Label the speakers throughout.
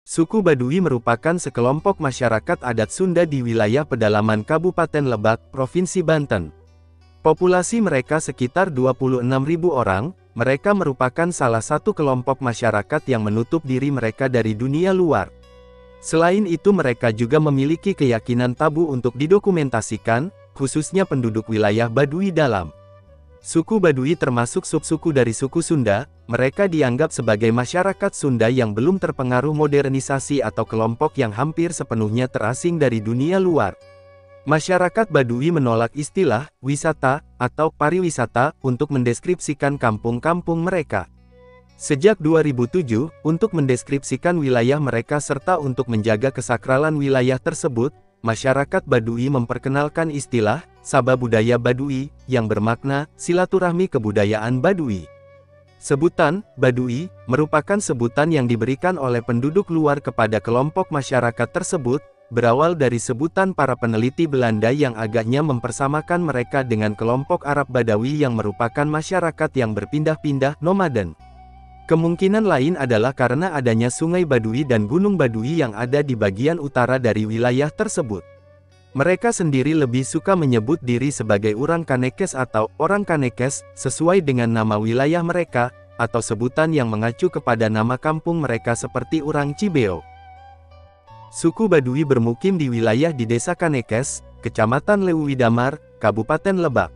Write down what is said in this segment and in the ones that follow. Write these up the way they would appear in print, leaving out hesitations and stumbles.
Speaker 1: Suku Baduy merupakan sekelompok masyarakat adat Sunda di wilayah pedalaman Kabupaten Lebak, Provinsi Banten. Populasi mereka sekitar 26.000 orang, mereka merupakan salah satu kelompok masyarakat yang menutup diri mereka dari dunia luar. Selain itu mereka juga memiliki keyakinan tabu untuk didokumentasikan, khususnya penduduk wilayah Baduy dalam. Suku Baduy termasuk subsuku dari suku Sunda, mereka dianggap sebagai masyarakat Sunda yang belum terpengaruh modernisasi atau kelompok yang hampir sepenuhnya terasing dari dunia luar. Masyarakat Baduy menolak istilah wisata atau pariwisata untuk mendeskripsikan kampung-kampung mereka. Sejak 2007, untuk mendeskripsikan wilayah mereka serta untuk menjaga kesakralan wilayah tersebut, masyarakat Baduy memperkenalkan istilah Sabah Budaya Baduy, yang bermakna silaturahmi kebudayaan Baduy. Sebutan Baduy merupakan sebutan yang diberikan oleh penduduk luar kepada kelompok masyarakat tersebut, berawal dari sebutan para peneliti Belanda yang agaknya mempersamakan mereka dengan kelompok Arab Badawi yang merupakan masyarakat yang berpindah-pindah nomaden. Kemungkinan lain adalah karena adanya Sungai Baduy dan Gunung Baduy yang ada di bagian utara dari wilayah tersebut. Mereka sendiri lebih suka menyebut diri sebagai orang Kanekes atau orang Kanekes, sesuai dengan nama wilayah mereka, atau sebutan yang mengacu kepada nama kampung mereka seperti orang Cibeo. Suku Baduy bermukim di wilayah di Desa Kanekes, Kecamatan Leuwidamar, Kabupaten Lebak.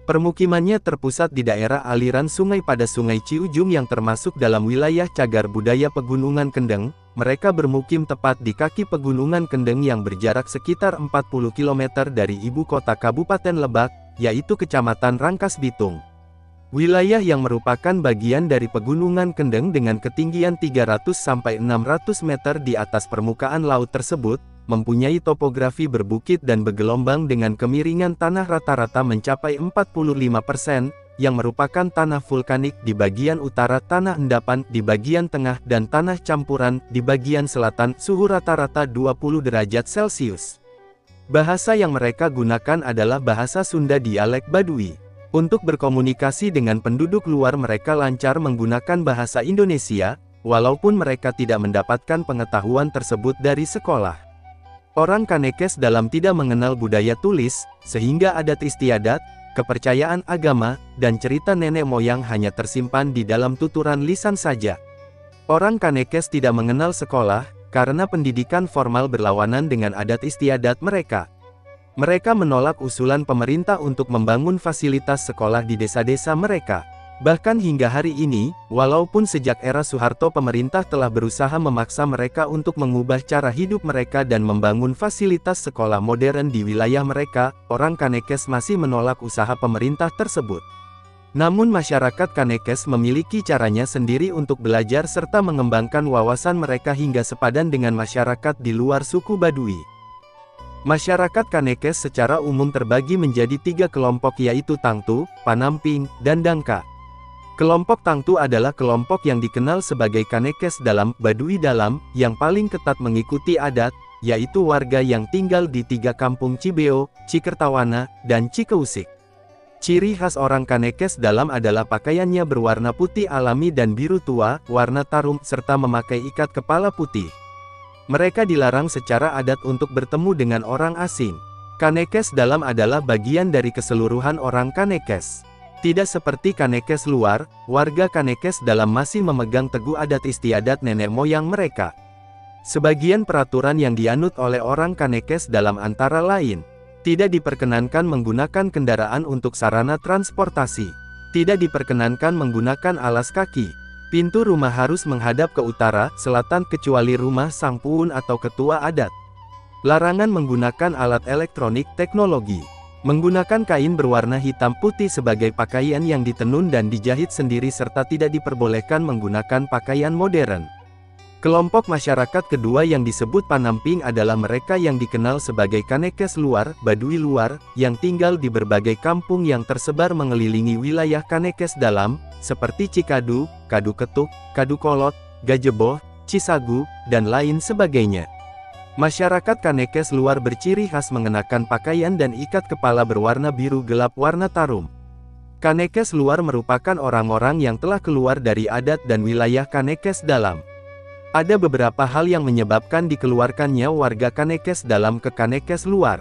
Speaker 1: Permukimannya terpusat di daerah aliran sungai pada Sungai Ciujung yang termasuk dalam wilayah cagar budaya Pegunungan Kendeng. Mereka bermukim tepat di kaki Pegunungan Kendeng yang berjarak sekitar 40 km dari ibu kota Kabupaten Lebak, yaitu Kecamatan Rangkas Bitung. Wilayah yang merupakan bagian dari Pegunungan Kendeng dengan ketinggian 300-600 meter di atas permukaan laut tersebut, mempunyai topografi berbukit dan bergelombang dengan kemiringan tanah rata-rata mencapai 45%, yang merupakan tanah vulkanik di bagian utara, tanah endapan di bagian tengah, dan tanah campuran di bagian selatan, suhu rata-rata 20 derajat Celcius. Bahasa yang mereka gunakan adalah bahasa Sunda dialek Baduy. Untuk berkomunikasi dengan penduduk luar mereka lancar menggunakan bahasa Indonesia, walaupun mereka tidak mendapatkan pengetahuan tersebut dari sekolah. Orang Kanekes dalam tidak mengenal budaya tulis, sehingga adat istiadat, kepercayaan agama, dan cerita nenek moyang hanya tersimpan di dalam tuturan lisan saja. Orang Kanekes tidak mengenal sekolah, karena pendidikan formal berlawanan dengan adat istiadat mereka. Mereka menolak usulan pemerintah untuk membangun fasilitas sekolah di desa-desa mereka. Bahkan hingga hari ini, walaupun sejak era Soeharto pemerintah telah berusaha memaksa mereka untuk mengubah cara hidup mereka dan membangun fasilitas sekolah modern di wilayah mereka, orang Kanekes masih menolak usaha pemerintah tersebut. Namun masyarakat Kanekes memiliki caranya sendiri untuk belajar serta mengembangkan wawasan mereka hingga sepadan dengan masyarakat di luar suku Baduy. Masyarakat Kanekes secara umum terbagi menjadi 3 kelompok yaitu Tangtu, Panamping, dan Dangka. Kelompok Tangtu adalah kelompok yang dikenal sebagai Kanekes dalam, Baduy dalam, yang paling ketat mengikuti adat, yaitu warga yang tinggal di 3 kampung Cibeo, Cikertawana, dan Cikeusik. Ciri khas orang Kanekes dalam adalah pakaiannya berwarna putih alami dan biru tua, warna tarum, serta memakai ikat kepala putih. Mereka dilarang secara adat untuk bertemu dengan orang asing. Kanekes dalam adalah bagian dari keseluruhan orang Kanekes. Tidak seperti Kanekes luar, warga Kanekes dalam masih memegang teguh adat istiadat nenek moyang mereka. Sebagian peraturan yang dianut oleh orang Kanekes dalam antara lain, tidak diperkenankan menggunakan kendaraan untuk sarana transportasi, tidak diperkenankan menggunakan alas kaki, pintu rumah harus menghadap ke utara, selatan kecuali rumah sang puun atau ketua adat. Larangan menggunakan alat elektronik teknologi. Menggunakan kain berwarna hitam putih sebagai pakaian yang ditenun dan dijahit sendiri serta tidak diperbolehkan menggunakan pakaian modern. Kelompok masyarakat kedua yang disebut Panamping adalah mereka yang dikenal sebagai Kanekes luar, Baduy luar, yang tinggal di berbagai kampung yang tersebar mengelilingi wilayah Kanekes dalam, seperti Cikadu, Kadu Ketuk, Kadu Kolot, Gajeboh, Cisagu, dan lain sebagainya. Masyarakat Kanekes luar berciri khas mengenakan pakaian dan ikat kepala berwarna biru gelap warna tarum. Kanekes luar merupakan orang-orang yang telah keluar dari adat dan wilayah Kanekes dalam. Ada beberapa hal yang menyebabkan dikeluarkannya warga Kanekes Dalam ke Kanekes Luar.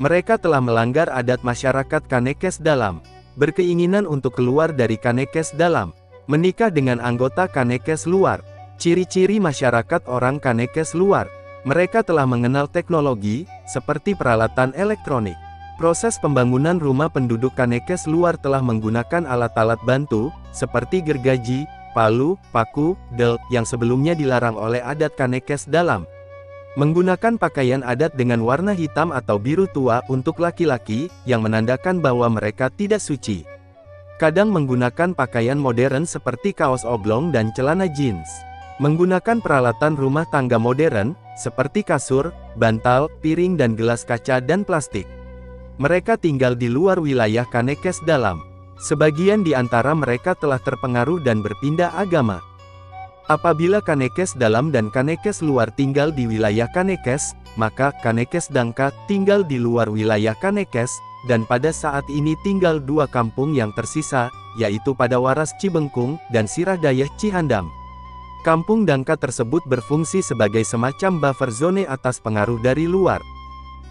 Speaker 1: Mereka telah melanggar adat masyarakat Kanekes Dalam, berkeinginan untuk keluar dari Kanekes Dalam, menikah dengan anggota Kanekes Luar. Ciri-ciri masyarakat orang Kanekes Luar. Mereka telah mengenal teknologi, seperti peralatan elektronik. Proses pembangunan rumah penduduk Kanekes Luar telah menggunakan alat-alat bantu, seperti gergaji, palu, paku, del, yang sebelumnya dilarang oleh adat Kanekes Dalam. Menggunakan pakaian adat dengan warna hitam atau biru tua untuk laki-laki, yang menandakan bahwa mereka tidak suci. Kadang menggunakan pakaian modern seperti kaos oblong dan celana jeans. Menggunakan peralatan rumah tangga modern, seperti kasur, bantal, piring dan gelas kaca dan plastik. Mereka tinggal di luar wilayah Kanekes Dalam. Sebagian di antara mereka telah terpengaruh dan berpindah agama. Apabila Kanekes Dalam dan Kanekes Luar tinggal di wilayah Kanekes, maka Kanekes Dangka tinggal di luar wilayah Kanekes, dan pada saat ini tinggal dua kampung yang tersisa, yaitu pada Waras Cibengkung dan Sirah Dayah Cihandam. Kampung Dangka tersebut berfungsi sebagai semacam buffer zone atas pengaruh dari luar.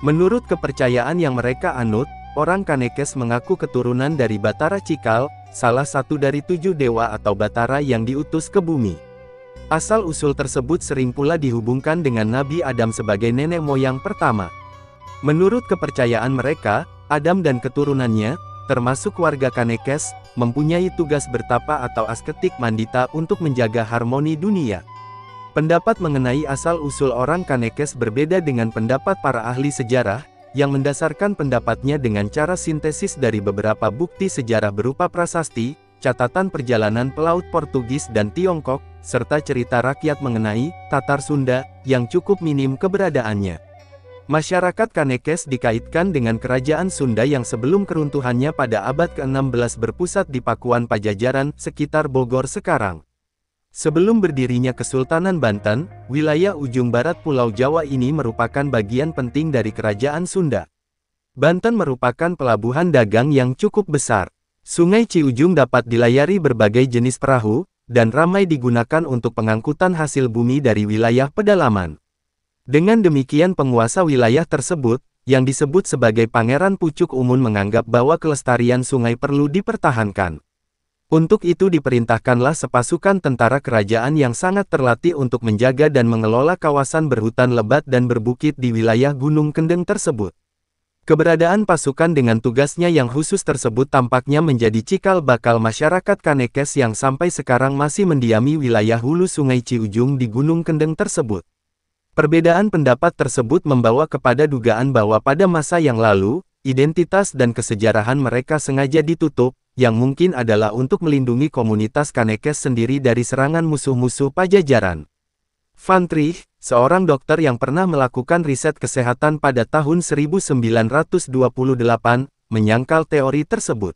Speaker 1: Menurut kepercayaan yang mereka anut, orang Kanekes mengaku keturunan dari Batara Cikal, salah satu dari 7 dewa atau Batara yang diutus ke bumi. Asal-usul tersebut sering pula dihubungkan dengan Nabi Adam sebagai nenek moyang pertama. Menurut kepercayaan mereka, Adam dan keturunannya, termasuk warga Kanekes, mempunyai tugas bertapa atau asketik mandita untuk menjaga harmoni dunia. Pendapat mengenai asal-usul orang Kanekes berbeda dengan pendapat para ahli sejarah, yang mendasarkan pendapatnya dengan cara sintesis dari beberapa bukti sejarah berupa prasasti, catatan perjalanan pelaut Portugis dan Tiongkok, serta cerita rakyat mengenai Tatar Sunda, yang cukup minim keberadaannya. Masyarakat Kanekes dikaitkan dengan kerajaan Sunda yang sebelum keruntuhannya pada abad ke-16 berpusat di Pakuan Pajajaran, sekitar Bogor sekarang. Sebelum berdirinya Kesultanan Banten, wilayah ujung barat Pulau Jawa ini merupakan bagian penting dari kerajaan Sunda. Banten merupakan pelabuhan dagang yang cukup besar. Sungai Ciujung dapat dilayari berbagai jenis perahu, dan ramai digunakan untuk pengangkutan hasil bumi dari wilayah pedalaman. Dengan demikian penguasa wilayah tersebut, yang disebut sebagai Pangeran Pucuk Umun menganggap bahwa kelestarian sungai perlu dipertahankan. Untuk itu diperintahkanlah sepasukan tentara kerajaan yang sangat terlatih untuk menjaga dan mengelola kawasan berhutan lebat dan berbukit di wilayah Gunung Kendeng tersebut. Keberadaan pasukan dengan tugasnya yang khusus tersebut tampaknya menjadi cikal bakal masyarakat Kanekes yang sampai sekarang masih mendiami wilayah hulu Sungai Ciujung di Gunung Kendeng tersebut. Perbedaan pendapat tersebut membawa kepada dugaan bahwa pada masa yang lalu, identitas dan kesejarahan mereka sengaja ditutup, yang mungkin adalah untuk melindungi komunitas Kanekes sendiri dari serangan musuh-musuh Pajajaran. Van Trich, seorang dokter yang pernah melakukan riset kesehatan pada tahun 1928, menyangkal teori tersebut.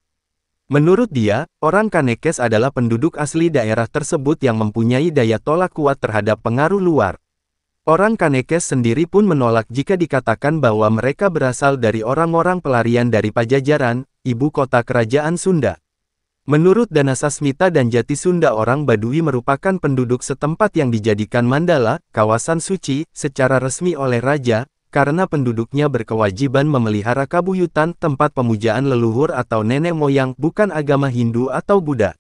Speaker 1: Menurut dia, orang Kanekes adalah penduduk asli daerah tersebut yang mempunyai daya tolak kuat terhadap pengaruh luar. Orang Kanekes sendiri pun menolak jika dikatakan bahwa mereka berasal dari orang-orang pelarian dari Pajajaran, ibu kota kerajaan Sunda. Menurut Danasasmita dan Jati Sunda, orang Baduy merupakan penduduk setempat yang dijadikan mandala, kawasan suci, secara resmi oleh raja, karena penduduknya berkewajiban memelihara kabuyutan, tempat pemujaan leluhur atau nenek moyang, bukan agama Hindu atau Buddha.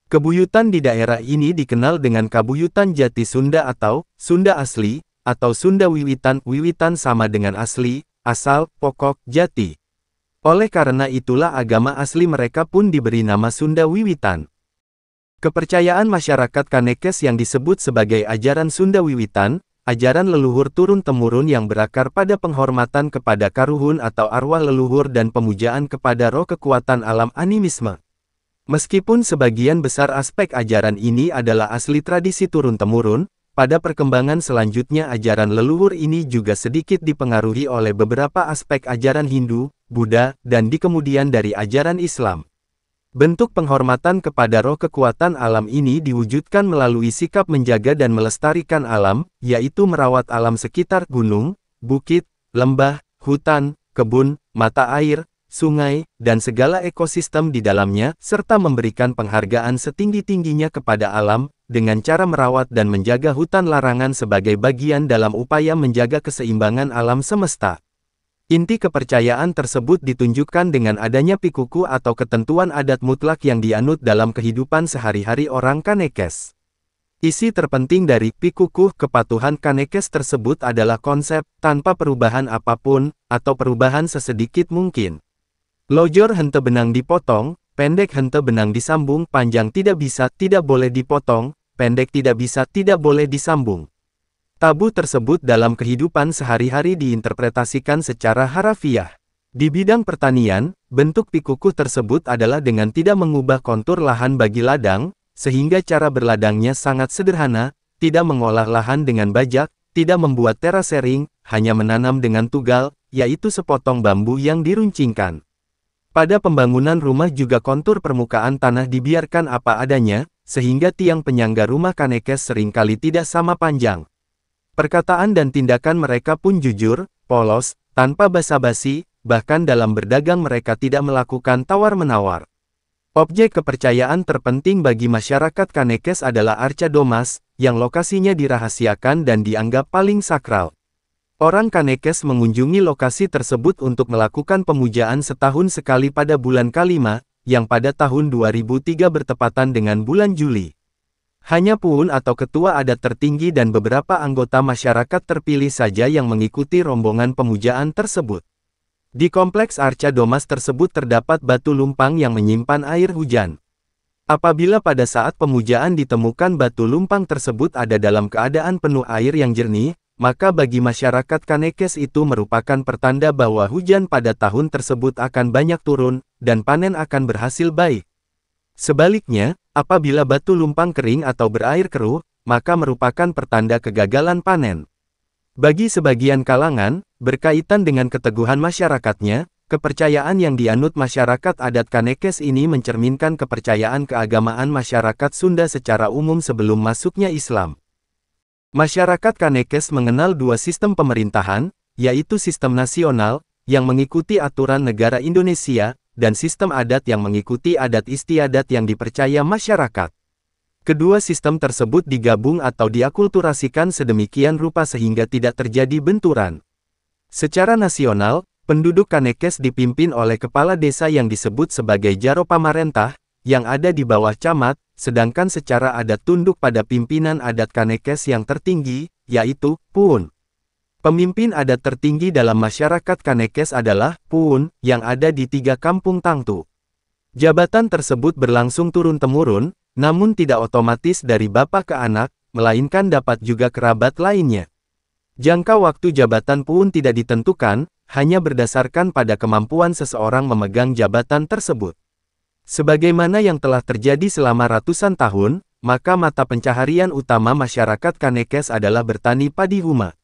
Speaker 1: Kebuyutan di daerah ini dikenal dengan Kabuyutan Jati Sunda atau Sunda Asli, atau Sunda Wiwitan. Wiwitan sama dengan asli, asal, pokok, jati. Oleh karena itulah agama asli mereka pun diberi nama Sunda Wiwitan. Kepercayaan masyarakat Kanekes yang disebut sebagai ajaran Sunda Wiwitan, ajaran leluhur turun-temurun yang berakar pada penghormatan kepada karuhun atau arwah leluhur dan pemujaan kepada roh kekuatan alam animisme. Meskipun sebagian besar aspek ajaran ini adalah asli tradisi turun-temurun, pada perkembangan selanjutnya ajaran leluhur ini juga sedikit dipengaruhi oleh beberapa aspek ajaran Hindu, Buddha, dan di kemudian dari ajaran Islam. Bentuk penghormatan kepada roh kekuatan alam ini diwujudkan melalui sikap menjaga dan melestarikan alam, yaitu merawat alam sekitar gunung, bukit, lembah, hutan, kebun, mata air, sungai, dan segala ekosistem di dalamnya, serta memberikan penghargaan setinggi-tingginya kepada alam, dengan cara merawat dan menjaga hutan larangan sebagai bagian dalam upaya menjaga keseimbangan alam semesta. Inti kepercayaan tersebut ditunjukkan dengan adanya pikuku atau ketentuan adat mutlak yang dianut dalam kehidupan sehari-hari orang Kanekes. Isi terpenting dari pikukuh kepatuhan Kanekes tersebut adalah konsep, tanpa perubahan apapun, atau perubahan sesedikit mungkin. Lojor hente benang dipotong, pendek hente benang disambung, panjang tidak bisa, tidak boleh dipotong, pendek tidak bisa, tidak boleh disambung. Tabu tersebut dalam kehidupan sehari-hari diinterpretasikan secara harafiah. Di bidang pertanian, bentuk pikukuh tersebut adalah dengan tidak mengubah kontur lahan bagi ladang, sehingga cara berladangnya sangat sederhana, tidak mengolah lahan dengan bajak, tidak membuat terasering, hanya menanam dengan tugal, yaitu sepotong bambu yang diruncingkan. Pada pembangunan rumah juga kontur permukaan tanah dibiarkan apa adanya, sehingga tiang penyangga rumah Kanekes seringkali tidak sama panjang. Perkataan dan tindakan mereka pun jujur, polos, tanpa basa-basi, bahkan dalam berdagang mereka tidak melakukan tawar-menawar. Objek kepercayaan terpenting bagi masyarakat Kanekes adalah Arca Domas, yang lokasinya dirahasiakan dan dianggap paling sakral. Orang Kanekes mengunjungi lokasi tersebut untuk melakukan pemujaan setahun sekali pada bulan kelima, yang pada tahun 2003 bertepatan dengan bulan Juli. Hanya puun atau ketua adat tertinggi dan beberapa anggota masyarakat terpilih saja yang mengikuti rombongan pemujaan tersebut. Di kompleks Arca Domas tersebut terdapat batu lumpang yang menyimpan air hujan. Apabila pada saat pemujaan ditemukan batu lumpang tersebut ada dalam keadaan penuh air yang jernih, maka bagi masyarakat Kanekes itu merupakan pertanda bahwa hujan pada tahun tersebut akan banyak turun, dan panen akan berhasil baik. Sebaliknya, apabila batu lumpang kering atau berair keruh, maka merupakan pertanda kegagalan panen. Bagi sebagian kalangan, berkaitan dengan keteguhan masyarakatnya, kepercayaan yang dianut masyarakat adat Kanekes ini mencerminkan kepercayaan keagamaan masyarakat Sunda secara umum sebelum masuknya Islam. Masyarakat Kanekes mengenal dua sistem pemerintahan, yaitu sistem nasional, yang mengikuti aturan negara Indonesia, dan sistem adat yang mengikuti adat istiadat yang dipercaya masyarakat. Kedua sistem tersebut digabung atau diakulturasikan sedemikian rupa sehingga tidak terjadi benturan. Secara nasional, penduduk Kanekes dipimpin oleh kepala desa yang disebut sebagai Jaro Pamarentah, yang ada di bawah camat, sedangkan secara adat tunduk pada pimpinan adat Kanekes yang tertinggi, yaitu Puun. Pemimpin adat tertinggi dalam masyarakat Kanekes adalah Puun, yang ada di 3 kampung Tangtu. Jabatan tersebut berlangsung turun-temurun, namun tidak otomatis dari bapak ke anak, melainkan dapat juga kerabat lainnya. Jangka waktu jabatan Puun tidak ditentukan, hanya berdasarkan pada kemampuan seseorang memegang jabatan tersebut. Sebagaimana yang telah terjadi selama ratusan tahun, maka mata pencaharian utama masyarakat Kanekes adalah bertani padi huma.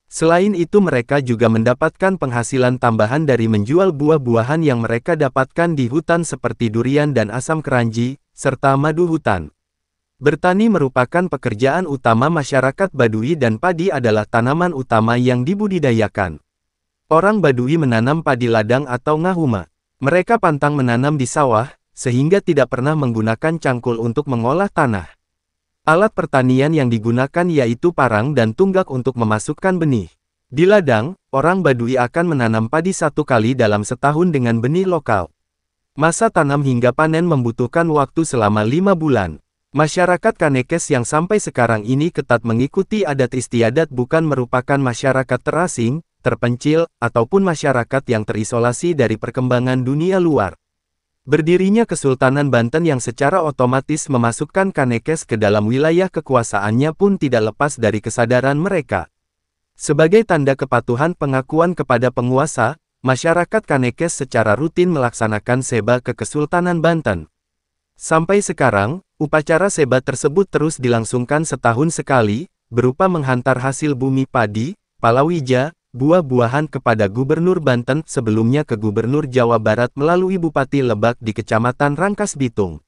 Speaker 1: Selain itu mereka juga mendapatkan penghasilan tambahan dari menjual buah-buahan yang mereka dapatkan di hutan seperti durian dan asam keranji, serta madu hutan. Bertani merupakan pekerjaan utama masyarakat Badui dan padi adalah tanaman utama yang dibudidayakan. Orang Badui menanam padi ladang atau ngahuma. Mereka pantang menanam di sawah, sehingga tidak pernah menggunakan cangkul untuk mengolah tanah. Alat pertanian yang digunakan yaitu parang dan tunggak untuk memasukkan benih. Di ladang, orang Badui akan menanam padi 1 kali dalam setahun dengan benih lokal. Masa tanam hingga panen membutuhkan waktu selama 5 bulan. Masyarakat Kanekes yang sampai sekarang ini ketat mengikuti adat istiadat bukan merupakan masyarakat terasing, terpencil, ataupun masyarakat yang terisolasi dari perkembangan dunia luar. Berdirinya Kesultanan Banten yang secara otomatis memasukkan Kanekes ke dalam wilayah kekuasaannya pun tidak lepas dari kesadaran mereka. Sebagai tanda kepatuhan pengakuan kepada penguasa, masyarakat Kanekes secara rutin melaksanakan seba ke Kesultanan Banten. Sampai sekarang, upacara seba tersebut terus dilangsungkan setahun sekali, berupa menghantar hasil bumi padi, palawija, buah-buahan kepada Gubernur Banten, sebelumnya ke Gubernur Jawa Barat melalui Bupati Lebak di Kecamatan Rangkas Bitung.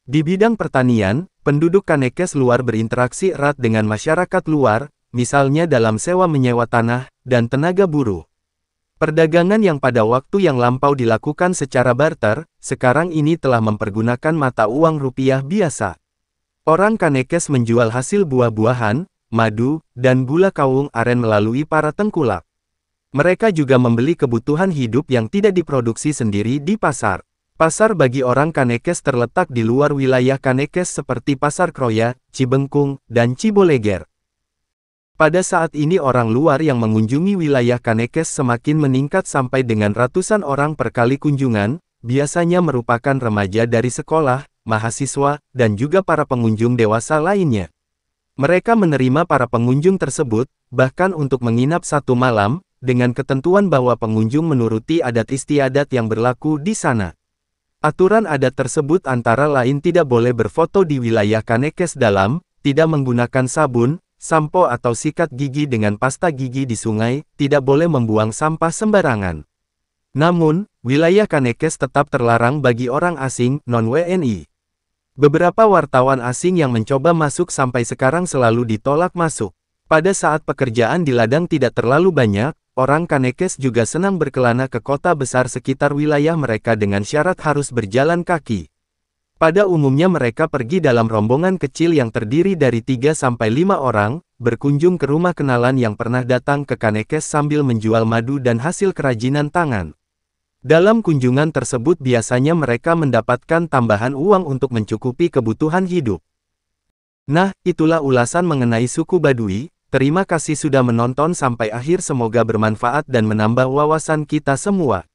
Speaker 1: Di bidang pertanian, penduduk Kanekes luar berinteraksi erat dengan masyarakat luar, misalnya dalam sewa menyewa tanah, dan tenaga buruh. Perdagangan yang pada waktu yang lampau dilakukan secara barter, sekarang ini telah mempergunakan mata uang rupiah biasa. Orang Kanekes menjual hasil buah-buahan, madu, dan gula kawung aren melalui para tengkulak. Mereka juga membeli kebutuhan hidup yang tidak diproduksi sendiri di pasar. Pasar bagi orang Kanekes terletak di luar wilayah Kanekes seperti Pasar Kroya, Cibengkung, dan Ciboleger. Pada saat ini orang luar yang mengunjungi wilayah Kanekes semakin meningkat sampai dengan ratusan orang per kali kunjungan, biasanya merupakan remaja dari sekolah, mahasiswa, dan juga para pengunjung dewasa lainnya. Mereka menerima para pengunjung tersebut, bahkan untuk menginap satu malam, dengan ketentuan bahwa pengunjung menuruti adat istiadat yang berlaku di sana. Aturan adat tersebut antara lain tidak boleh berfoto di wilayah Kanekes dalam, tidak menggunakan sabun, sampo atau sikat gigi dengan pasta gigi di sungai, tidak boleh membuang sampah sembarangan. Namun, wilayah Kanekes tetap terlarang bagi orang asing, non-WNI. Beberapa wartawan asing yang mencoba masuk sampai sekarang selalu ditolak masuk. Pada saat pekerjaan di ladang tidak terlalu banyak, orang Kanekes juga senang berkelana ke kota besar sekitar wilayah mereka dengan syarat harus berjalan kaki. Pada umumnya mereka pergi dalam rombongan kecil yang terdiri dari 3-5 orang, berkunjung ke rumah kenalan yang pernah datang ke Kanekes sambil menjual madu dan hasil kerajinan tangan. Dalam kunjungan tersebut biasanya mereka mendapatkan tambahan uang untuk mencukupi kebutuhan hidup. Nah, itulah ulasan mengenai suku Baduy. Terima kasih sudah menonton sampai akhir, semoga bermanfaat dan menambah wawasan kita semua.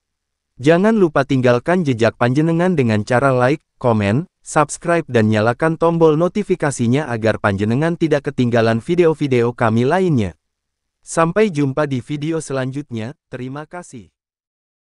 Speaker 1: Jangan lupa tinggalkan jejak panjenengan dengan cara like, komen, subscribe dan nyalakan tombol notifikasinya agar panjenengan tidak ketinggalan video-video kami lainnya. Sampai jumpa di video selanjutnya, terima kasih.